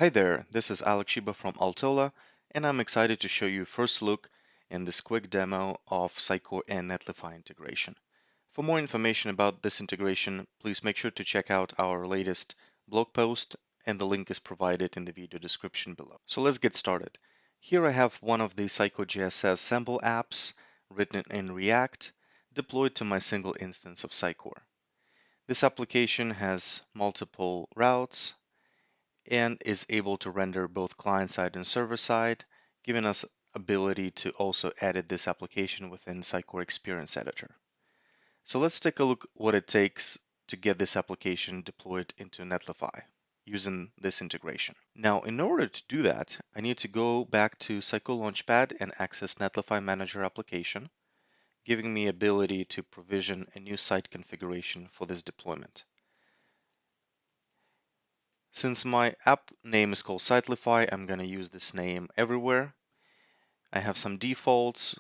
Hi there, this is Alex Shiba from Altola, and I'm excited to show you first look in this quick demo of Sitecore and Netlify integration. For more information about this integration, please make sure to check out our latest blog post, and the link is provided in the video description below. So let's get started. Here I have one of the Sitecore GSS sample apps written in React, deployed to my single instance of Sitecore. This application has multiple routes and is able to render both client-side and server-side, giving us ability to also edit this application within Sitecore Experience Editor. So let's take a look what it takes to get this application deployed into Netlify using this integration. Now, in order to do that, I need to go back to Sitecore Launchpad and access Netlify Manager application, giving me ability to provision a new site configuration for this deployment. Since my app name is called Sitelify, I'm going to use this name everywhere. I have some defaults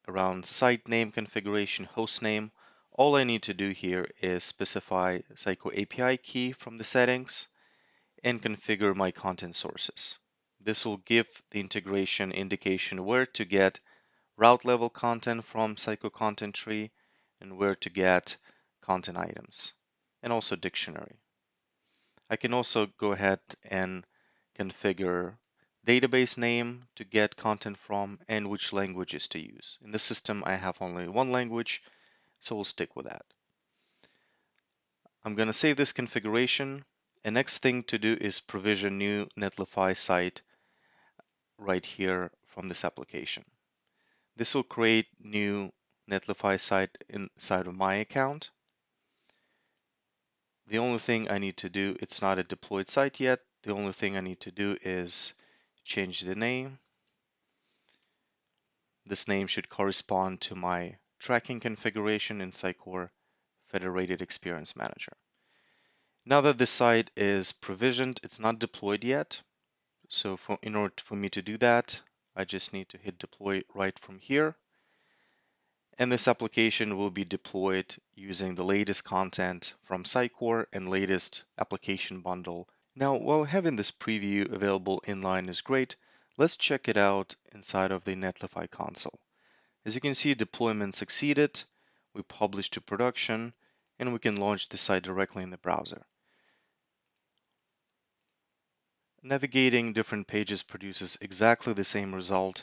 around site name configuration, host name. All I need to do here is specify Sitecore API key from the settings and configure my content sources. This will give the integration indication where to get route level content from Sitecore content tree and where to get content items, and also dictionary. I can also go ahead and configure database name to get content from and which languages to use. In the system, I have only one language, so we'll stick with that. I'm going to save this configuration. And next thing to do is provision new Netlify site right here from this application. This will create new Netlify site inside of my account. The only thing I need to do, it's not a deployed site yet. The only thing I need to do is change the name. This name should correspond to my tracking configuration in Sitecore Federated Experience Manager. Now that this site is provisioned, it's not deployed yet. So in order for me to do that, I just need to hit deploy right from here. And this application will be deployed using the latest content from Sitecore and latest application bundle. Now, while having this preview available inline is great, let's check it out inside of the Netlify console. As you can see, deployment succeeded, we published to production, and we can launch the site directly in the browser. Navigating different pages produces exactly the same result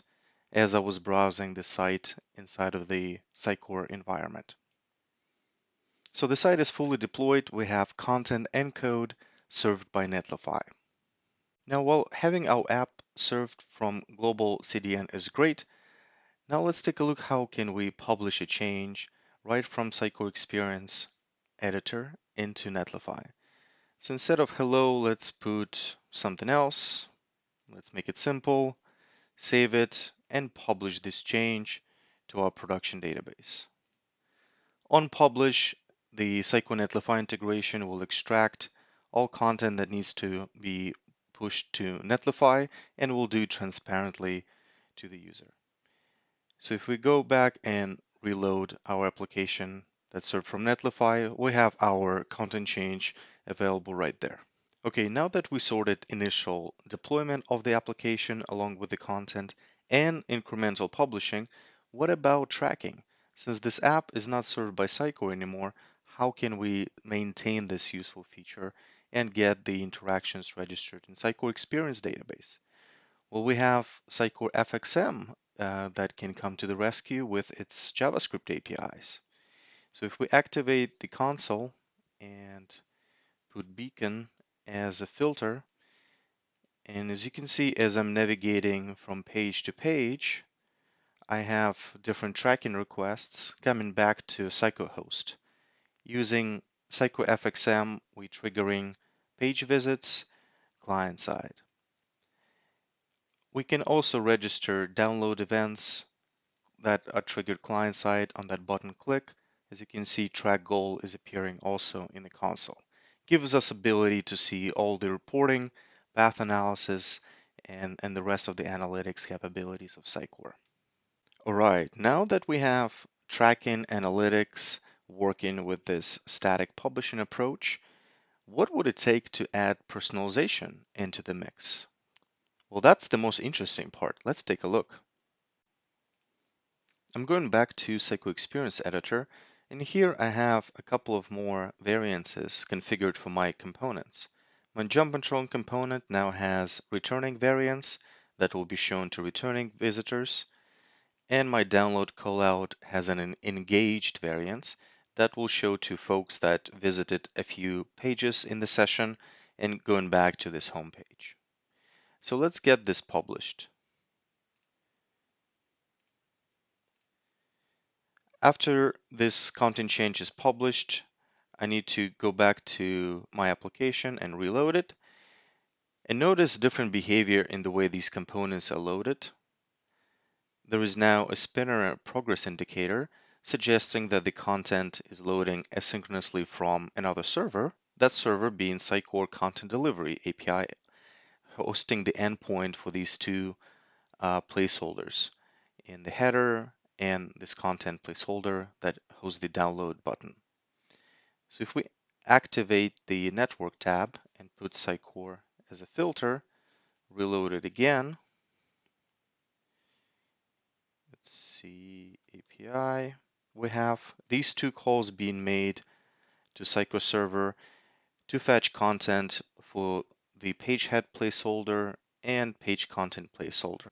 as I was browsing the site inside of the Sitecore environment. So the site is fully deployed. We have content and code served by Netlify. Now, while having our app served from global CDN is great, now let's take a look how can we publish a change right from Sitecore Experience Editor into Netlify. So instead of hello, let's put something else. Let's make it simple, save it, and publish this change to our production database. On publish, the Sitecore Netlify integration will extract all content that needs to be pushed to Netlify and will do transparently to the user. So if we go back and reload our application that's served from Netlify, we have our content change available right there. Okay, now that we sorted initial deployment of the application along with the content and incremental publishing, what about tracking? Since this app is not served by Sitecore anymore, how can we maintain this useful feature and get the interactions registered in Sitecore Experience Database? Well, we have Sitecore FXM that can come to the rescue with its JavaScript APIs. So if we activate the console and put beacon as a filter, and as you can see, as I'm navigating from page to page, I have different tracking requests coming back to Sitecore host. Using Sitecore FXM, we're triggering page visits client side. We can also register download events that are triggered client side on that button click. As you can see, track goal is appearing also in the console. Gives us ability to see all the reporting, path analysis, and the rest of the analytics capabilities of Sitecore. All right, now that we have tracking analytics working with this static publishing approach, What would it take to add personalization into the mix? Well, that's the most interesting part. Let's take a look. I'm going back to Sitecore Experience Editor, and here I have a couple of more variances configured for my components. My jump control component now has returning variants that will be shown to returning visitors, and my download callout has an engaged variance that will show to folks that visited a few pages in the session and going back to this home page. So let's get this published. After this content change is published, I need to go back to my application and reload it. And notice different behavior in the way these components are loaded. There is now a spinner progress indicator suggesting that the content is loading asynchronously from another server, that server being Sitecore Content Delivery API, hosting the endpoint for these two placeholders in the header and this content placeholder that hosts the download button. So if we activate the network tab and put Sitecore as a filter, reload it again. Let's see, API. We have these two calls being made to Sitecore server to fetch content for the page head placeholder and page content placeholder.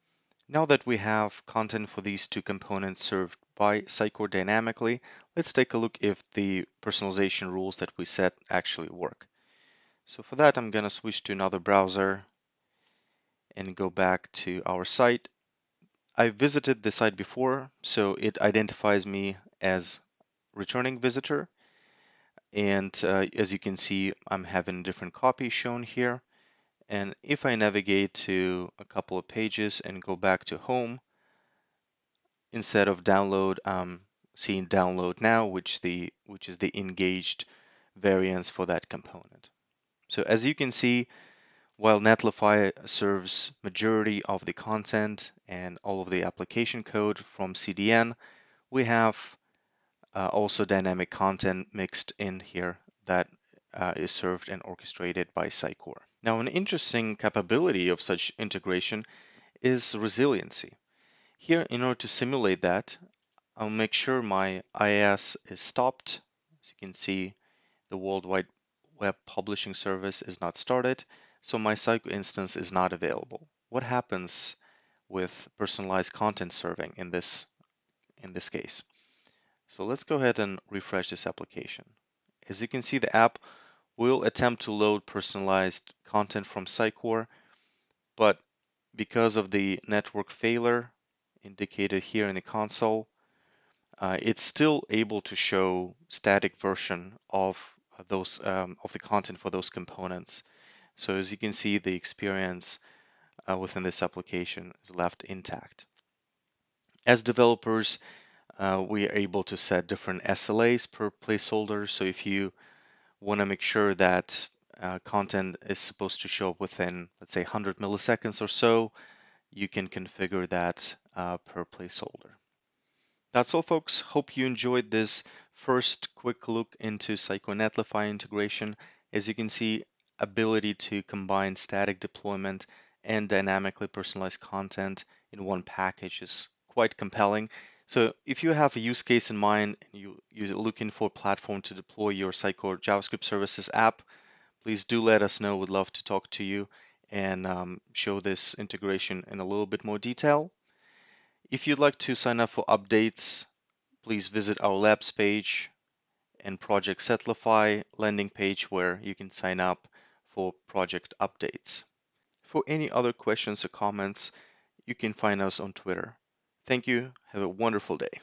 Now that we have content for these two components served by Sitecore dynamically, let's take a look if the personalization rules that we set actually work. So for that, I'm going to switch to another browser and go back to our site. I visited the site before, so it identifies me as returning visitor. And as you can see, I'm having a different copy shown here. And if I navigate to a couple of pages and go back to home, instead of download, I'm seeing download now, which is the engaged variance for that component. So as you can see, while Netlify serves majority of the content and all of the application code from CDN, we have also dynamic content mixed in here that is served and orchestrated by Sitecore. Now, an interesting capability of such integration is resiliency. Here, in order to simulate that, I'll make sure my IIS is stopped. As you can see, the World Wide Web Publishing Service is not started, so my Sitecore instance is not available. What happens with personalized content serving in this case? So let's go ahead and refresh this application. As you can see, the app will attempt to load personalized content from Sitecore, but because of the network failure indicated here in the console, it's still able to show static version of those of the content for those components. So as you can see, the experience within this application is left intact. As developers, we are able to set different SLAs per placeholder. So if you want to make sure that content is supposed to show up within, let's say, 100 milliseconds or so, you can configure that per placeholder. That's all, folks. Hope you enjoyed this first quick look into Sitecore and Netlify integration. As you can see, ability to combine static deployment and dynamically personalized content in one package is quite compelling. So if you have a use case in mind and you're looking for a platform to deploy your Sitecore JavaScript Services app, please do let us know. We'd love to talk to you and show this integration in a little bit more detail. If you'd like to sign up for updates, please visit our labs page and Project Setlify landing page where you can sign up for project updates. For any other questions or comments, you can find us on Twitter. Thank you. Have a wonderful day.